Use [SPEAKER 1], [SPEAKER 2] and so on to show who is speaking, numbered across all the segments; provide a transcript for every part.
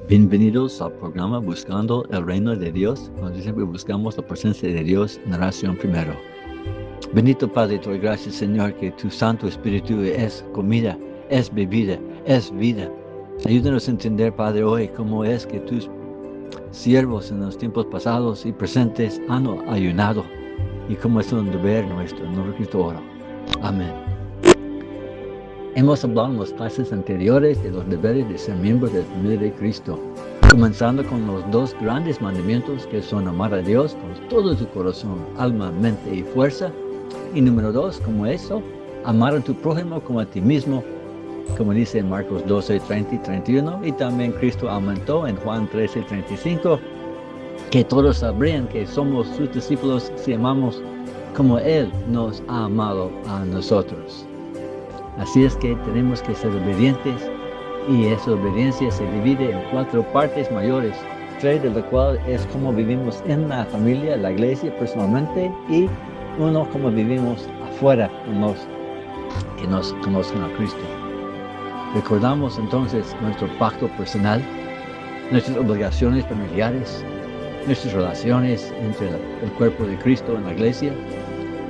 [SPEAKER 1] Bienvenidos al programa Buscando el Reino de Dios, donde siempre buscamos la presencia de Dios en oración primero. Bendito Padre, te doy gracias, Señor, que tu Santo Espíritu es comida, es bebida, es vida. Ayúdanos a entender, Padre, hoy cómo es que tus siervos en los tiempos pasados y presentes han ayunado y cómo es un deber nuestro. En nombre de Cristo oro. Amén. Hemos hablado en las clases anteriores de los deberes de ser miembros de la familia de Cristo, comenzando con los dos grandes mandamientos que son amar a Dios con todo tu corazón, alma, mente y fuerza. Y número 2, como eso, amar a tu prójimo como a ti mismo, como dice en Marcos 12, 30 y 31. Y también Cristo aumentó en Juan 13, 35, que todos sabrían que somos sus discípulos si amamos como Él nos ha amado a nosotros. Así es que tenemos que ser obedientes, y esa obediencia se divide en 4 partes mayores, 3 de las cuales es cómo vivimos en la familia, la iglesia personalmente, y 1 cómo vivimos afuera con los que nos conozcan a Cristo. Recordamos entonces nuestro pacto personal, nuestras obligaciones familiares, nuestras relaciones entre el cuerpo de Cristo en la iglesia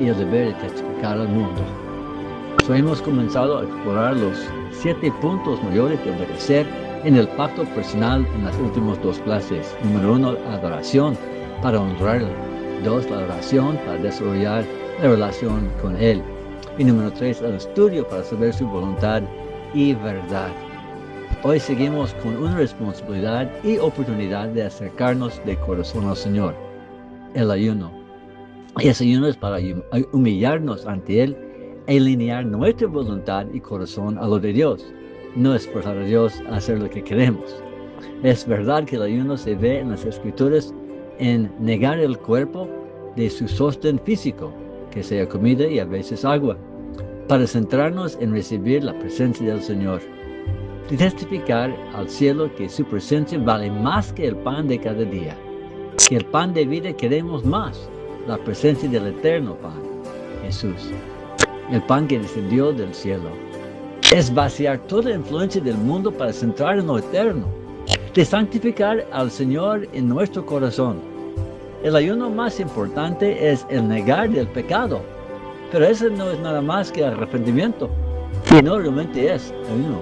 [SPEAKER 1] y el deber de testificar al mundo. Hemos comenzado a explorar los 7 puntos mayores de obedecer en el pacto personal en las últimas 2 clases. Número 1, adoración para honrarle. 2, la oración para desarrollar la relación con Él. Y número 3, el estudio para saber su voluntad y verdad. Hoy seguimos con una responsabilidad y oportunidad de acercarnos de corazón al Señor, el ayuno. Y ese ayuno es para humillarnos ante Él, alinear nuestra voluntad y corazón a lo de Dios, no esforzar a Dios a hacer lo que queremos. Es verdad que el ayuno se ve en las Escrituras en negar el cuerpo de su sostén físico, que sea comida y a veces agua, para centrarnos en recibir la presencia del Señor. De testificar al cielo que su presencia vale más que el pan de cada día, que el pan de vida queremos más, la presencia del eterno pan, Jesús. El pan que descendió del cielo. Es vaciar toda influencia del mundo para centrar en lo eterno. De santificar al Señor en nuestro corazón. El ayuno más importante es el negar del pecado. Pero eso no es nada más que arrepentimiento. Y no realmente es ayuno.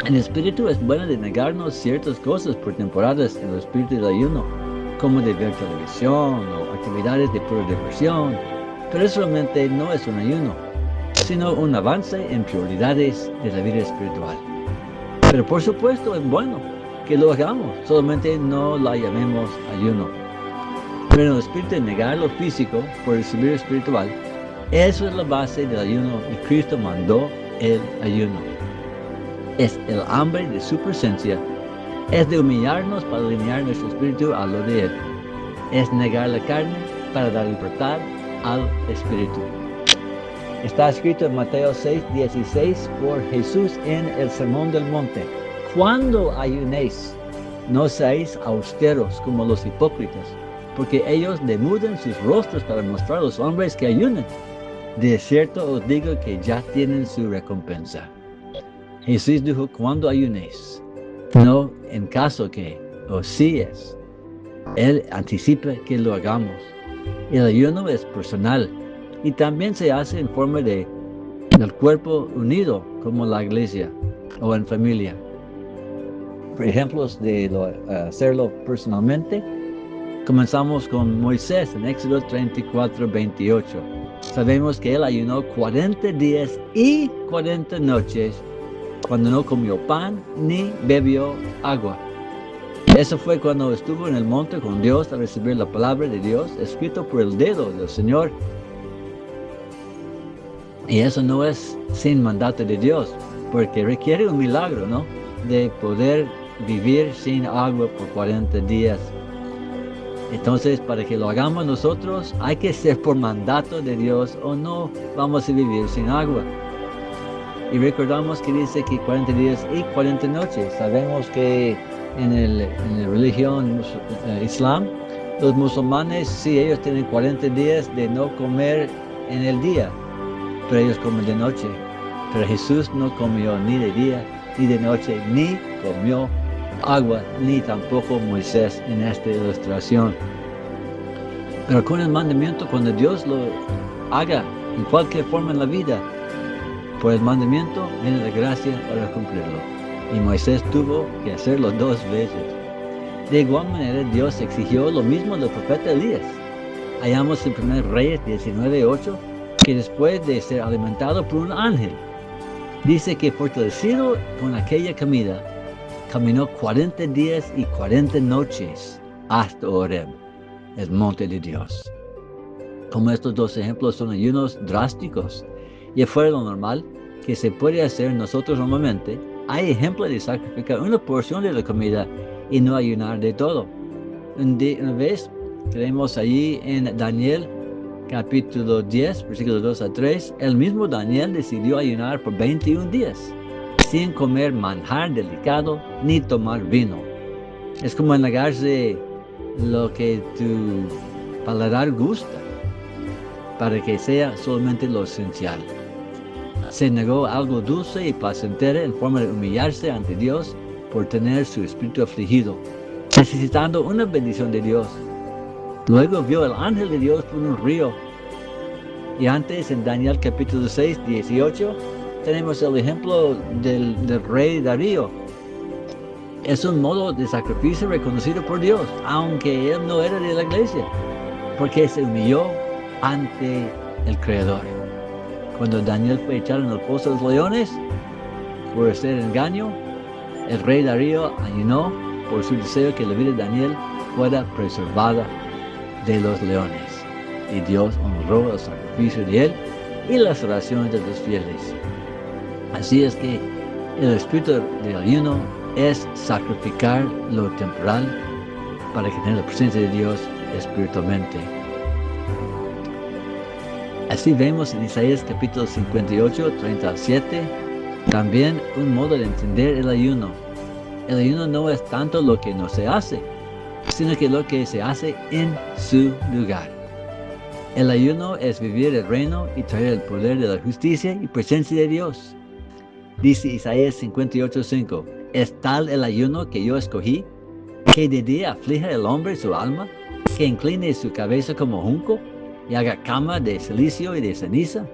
[SPEAKER 1] El espíritu es bueno de negarnos ciertas cosas por temporadas en el espíritu del ayuno, como de ver televisión o actividades de pura diversión. Pero eso realmente no es un ayuno, sino un avance en prioridades de la vida espiritual. Pero por supuesto es bueno que lo hagamos, solamente no la llamemos ayuno. Pero en el espíritu de negar lo físico por recibir espiritual, eso es la base del ayuno, y Cristo mandó el ayuno. Es el hambre de su presencia, es de humillarnos para alinear nuestro espíritu a lo de Él. Es negar la carne para dar libertad al Espíritu. Está escrito en Mateo 6:16 por Jesús en el Sermón del Monte: cuando ayunéis, no seáis austeros como los hipócritas, porque ellos demudan sus rostros para mostrar a los hombres que ayunan. De cierto os digo que ya tienen su recompensa. Jesús dijo: cuando ayunéis, no en caso que, o si es. Él anticipa que lo hagamos. El ayuno es personal y también se hace en forma del cuerpo unido, como la iglesia o en familia. Por ejemplos de hacerlo personalmente, comenzamos con Moisés en Éxodo 34:28. Sabemos que él ayunó 40 días y 40 noches cuando no comió pan ni bebió agua. Eso fue cuando estuvo en el monte con Dios a recibir la palabra de Dios, escrito por el dedo del Señor. Y eso no es sin mandato de Dios, porque requiere un milagro, ¿no? De poder vivir sin agua por 40 días. Entonces, para que lo hagamos nosotros, hay que ser por mandato de Dios, o no vamos a vivir sin agua. Y recordamos que dice que 40 días y 40 noches. Sabemos que en la religión islam, los musulmanes, sí, ellos tienen 40 días de no comer en el día, pero ellos comen de noche. Pero Jesús no comió ni de día ni de noche, ni comió agua, ni tampoco Moisés en esta ilustración. Pero con el mandamiento, cuando Dios lo haga en cualquier forma en la vida, por el mandamiento viene la gracia para cumplirlo. Y Moisés tuvo que hacerlo 2 veces. De igual manera, Dios exigió lo mismo del profeta Elías. Hallamos en 1 Reyes 19:8 que después de ser alimentado por un ángel, dice que fortalecido con aquella comida, caminó 40 días y 40 noches hasta Horeb, el monte de Dios. Como estos 2 ejemplos son ayunos drásticos y fuera de lo normal que se puede hacer nosotros normalmente, hay ejemplos de sacrificar una porción de la comida y no ayunar de todo. Una vez tenemos allí en Daniel capítulo 10, versículos 2 a 3, el mismo Daniel decidió ayunar por 21 días, sin comer manjar delicado ni tomar vino. Es como negarse lo que tu paladar gusta, para que sea solamente lo esencial. Se negó algo dulce y placentero en forma de humillarse ante Dios por tener su espíritu afligido, necesitando una bendición de Dios. Luego vio el ángel de Dios por un río. Y antes, en Daniel capítulo 6, 18, tenemos el ejemplo del rey Darío. Es un modo de sacrificio reconocido por Dios, aunque él no era de la iglesia, porque se humilló ante el Creador. Cuando Daniel fue echado en el pozo de los leones por hacer engaño, el rey Darío ayunó por su deseo que la vida de Daniel fuera preservada de los leones. Y Dios honró el sacrificio de él y las oraciones de los fieles. Así es que el espíritu del ayuno es sacrificar lo temporal para que tenga la presencia de Dios espiritualmente. Así vemos en Isaías capítulo 58, 37, también un modo de entender el ayuno. El ayuno no es tanto lo que no se hace, sino que lo que se hace en su lugar. El ayuno es vivir el reino y traer el poder de la justicia y presencia de Dios. Dice Isaías 58:5, ¿es tal el ayuno que yo escogí, que de día aflija el hombre su alma, que incline su cabeza como junco, y haga cama de silicio y de ceniza?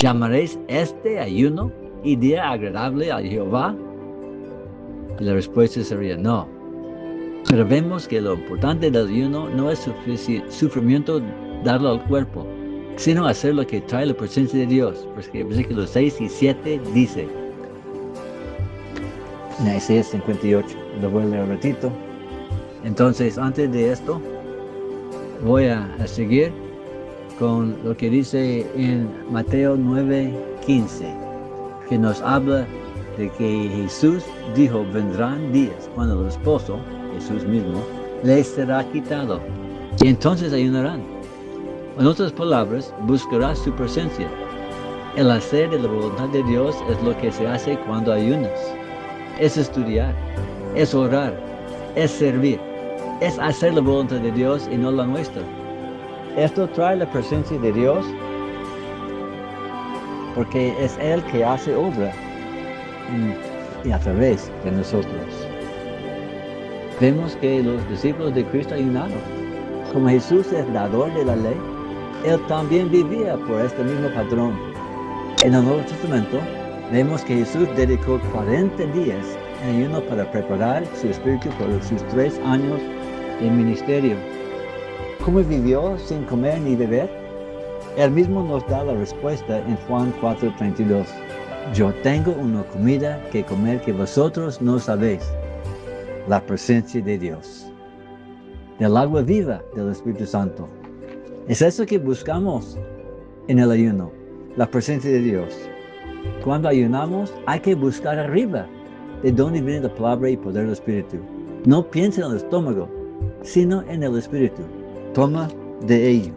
[SPEAKER 1] ¿Llamaréis este ayuno y día agradable a Jehová? Y la respuesta sería no. Pero vemos que lo importante del ayuno no es sufrimiento darlo al cuerpo, sino hacer lo que trae la presencia de Dios. Porque versículos 6 y 7 dice, en Isaías 58, lo voy a leer un ratito. Entonces, antes de esto, voy a seguir con lo que dice en Mateo 9:15, que nos habla de que Jesús dijo, vendrán días cuando el esposo, Jesús mismo, les será quitado, y entonces ayunarán. En otras palabras, buscarás su presencia. El hacer de la voluntad de Dios es lo que se hace cuando ayunas. Es estudiar, es orar, es servir, es hacer la voluntad de Dios y no la nuestra. Esto trae la presencia de Dios porque es Él que hace obra y a través de nosotros. Vemos que los discípulos de Cristo ayunaron. Como Jesús es dador de la ley, Él también vivía por este mismo patrón. En el Nuevo Testamento vemos que Jesús dedicó 40 días en ayuno para preparar su espíritu por sus 3 años de ministerio. ¿Cómo vivió sin comer ni beber? Él mismo nos da la respuesta en Juan 4:32. Yo tengo una comida que comer que vosotros no sabéis, la presencia de Dios, del agua viva del Espíritu Santo. Es eso que buscamos en el ayuno, la presencia de Dios. Cuando ayunamos hay que buscar arriba, de donde viene la palabra y poder del Espíritu. No piense en el estómago, sino en el Espíritu. Toma de ello.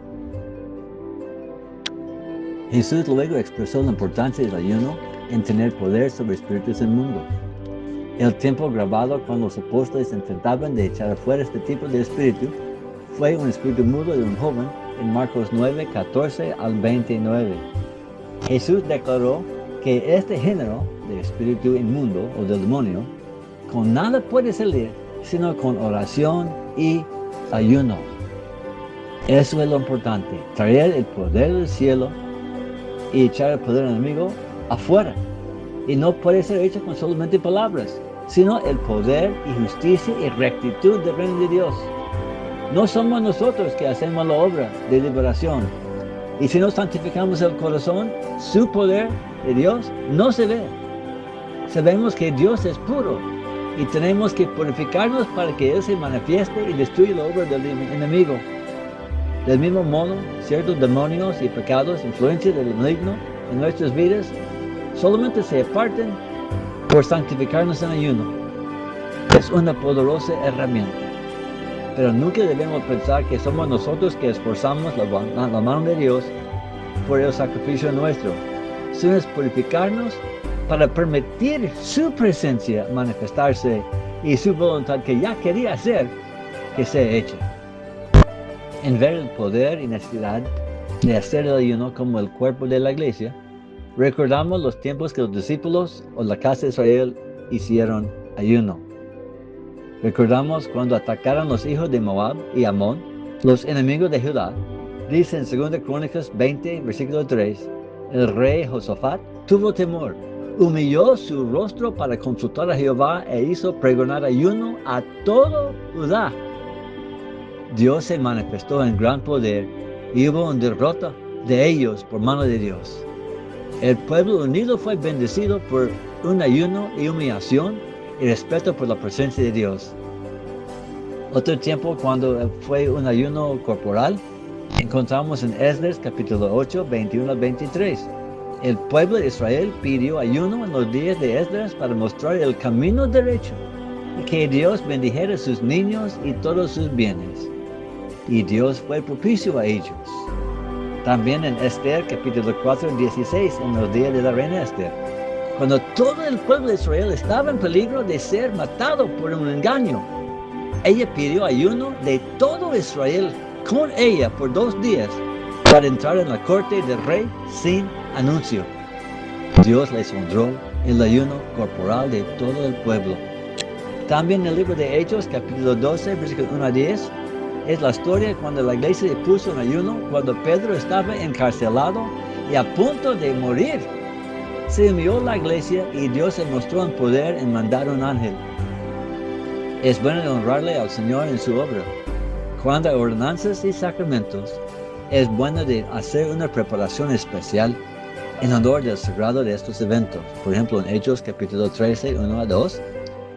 [SPEAKER 1] Jesús luego expresó la importancia del ayuno en tener poder sobre espíritus del mundo. El tiempo grabado cuando los apóstoles intentaban de echar afuera este tipo de espíritu fue un espíritu mudo de un joven en Marcos 9, 14 al 29. Jesús declaró que este género de espíritu inmundo o del demonio con nada puede salir, sino con oración y ayuno. Eso es lo importante, traer el poder del cielo y echar el poder enemigo afuera. Y no puede ser hecho con solamente palabras, sino el poder y justicia y rectitud del reino de Dios. No somos nosotros que hacemos la obra de liberación. Y si no santificamos el corazón, su poder de Dios no se ve. Sabemos que Dios es puro y tenemos que purificarnos para que Él se manifieste y destruya la obra del enemigo. Del mismo modo, ciertos demonios y pecados, influencias del maligno en nuestras vidas, solamente se aparten por santificarnos en ayuno. Es una poderosa herramienta. Pero nunca debemos pensar que somos nosotros que esforzamos la mano de Dios por el sacrificio nuestro, sino es purificarnos para permitir su presencia manifestarse y su voluntad que ya quería hacer, que sea hecha. En ver el poder y necesidad de hacer el ayuno como el cuerpo de la iglesia, recordamos los tiempos que los discípulos o la casa de Israel hicieron ayuno. Recordamos cuando atacaron los hijos de Moab y Amón, los enemigos de Judá. Dice en 2 Crónicas 20, versículo 3, el rey Josafat tuvo temor, humilló su rostro para consultar a Jehová e hizo pregonar ayuno a todo Judá. Dios se manifestó en gran poder y hubo una derrota de ellos por mano de Dios. El pueblo unido fue bendecido por un ayuno y humillación y respeto por la presencia de Dios. Otro tiempo cuando fue un ayuno corporal, encontramos en Esdras capítulo 8, 21 al 23. El pueblo de Israel pidió ayuno en los días de Esdras para mostrar el camino derecho y que Dios bendijera a sus niños y todos sus bienes. Y Dios fue propicio a ellos. También en Esther capítulo 4, 16, en los días de la reina Esther, cuando todo el pueblo de Israel estaba en peligro de ser matado por un engaño, ella pidió ayuno de todo Israel con ella por 2 días para entrar en la corte del rey sin anuncio. Dios les honró el ayuno corporal de todo el pueblo. También en el libro de Hechos, capítulo 12, versículos 1 a 10, es la historia cuando la iglesia puso en ayuno, cuando Pedro estaba encarcelado y a punto de morir. Se humilló la iglesia y Dios se mostró en poder en mandar un ángel. Es bueno honrarle al Señor en su obra. Cuando hay ordenanzas y sacramentos, es bueno de hacer una preparación especial en honor del sagrado de estos eventos. Por ejemplo, en Hechos capítulo 13, 1 a 2,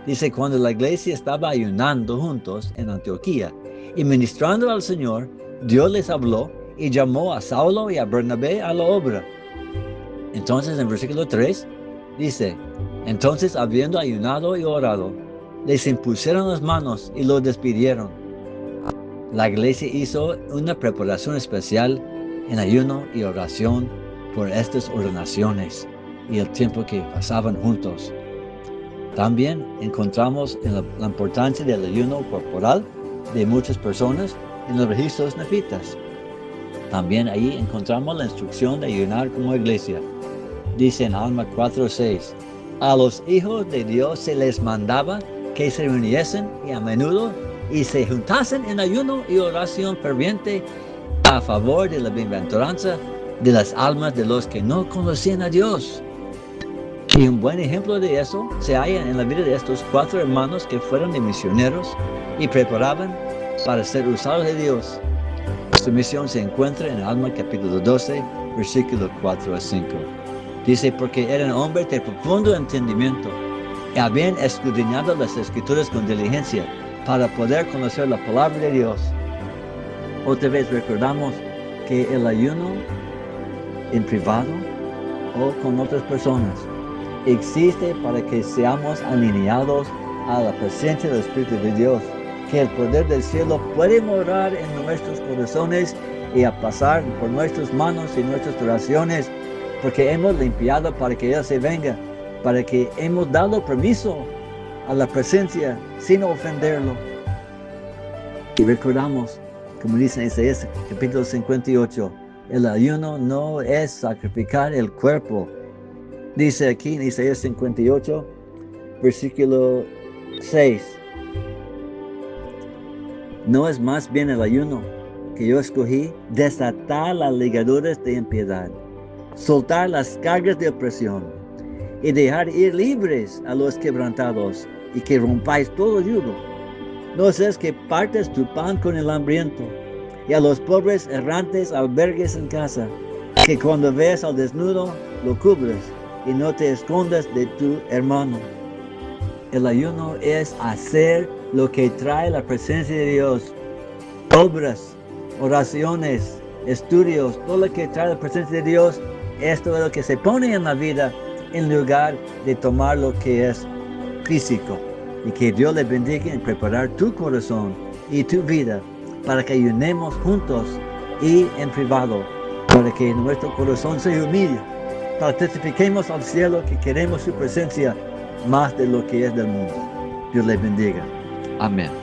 [SPEAKER 1] dice, cuando la iglesia estaba ayunando juntos en Antioquía y ministrando al Señor, Dios les habló y llamó a Saulo y a Bernabé a la obra. Entonces, en versículo 3, dice, entonces habiendo ayunado y orado, les impusieron las manos y los despidieron. La iglesia hizo una preparación especial en ayuno y oración por estas ordenaciones y el tiempo que pasaban juntos. También encontramos la importancia del ayuno corporal de muchas personas en los registros nefitas. También ahí encontramos la instrucción de ayunar como iglesia. Dice en Alma 4:6, a los hijos de Dios se les mandaba que se reuniesen y a menudo y se juntasen en ayuno y oración ferviente a favor de la bienaventuranza de las almas de los que no conocían a Dios. Y un buen ejemplo de eso se halla en la vida de estos 4 hermanos que fueron de misioneros y preparaban para ser usados de Dios. Su misión se encuentra en Alma capítulo 12, versículos 4 a 5. Dice, porque eran hombres de profundo entendimiento y habían escudriñado las Escrituras con diligencia para poder conocer la palabra de Dios. Otra vez recordamos que el ayuno en privado o con otras personas existe para que seamos alineados a la presencia del Espíritu de Dios, que el poder del cielo puede morar en nuestros corazones y a pasar por nuestras manos y nuestras oraciones, porque hemos limpiado para que Él se venga, para que hemos dado permiso a la presencia sin ofenderlo. Y recordamos, como dice en Isaías capítulo 58, el ayuno no es sacrificar el cuerpo. Dice aquí en Isaías 58, versículo 6. ¿No es más bien el ayuno que yo escogí desatar las ligaduras de impiedad, soltar las cargas de opresión y dejar ir libres a los quebrantados y que rompáis todo yugo? No es que partes tu pan con el hambriento y a los pobres errantes albergues en casa, que cuando veas al desnudo lo cubres y no te escondas de tu hermano. El ayuno es hacer lo que trae la presencia de Dios. Obras, oraciones, estudios, todo lo que trae la presencia de Dios, esto es lo que se pone en la vida en lugar de tomar lo que es físico. Y que Dios le bendiga en preparar tu corazón y tu vida para que ayunemos juntos y en privado, para que nuestro corazón se humille, para que testifiquemos al cielo que queremos su presencia más de lo que es del mundo. Dios le bendiga. Amén.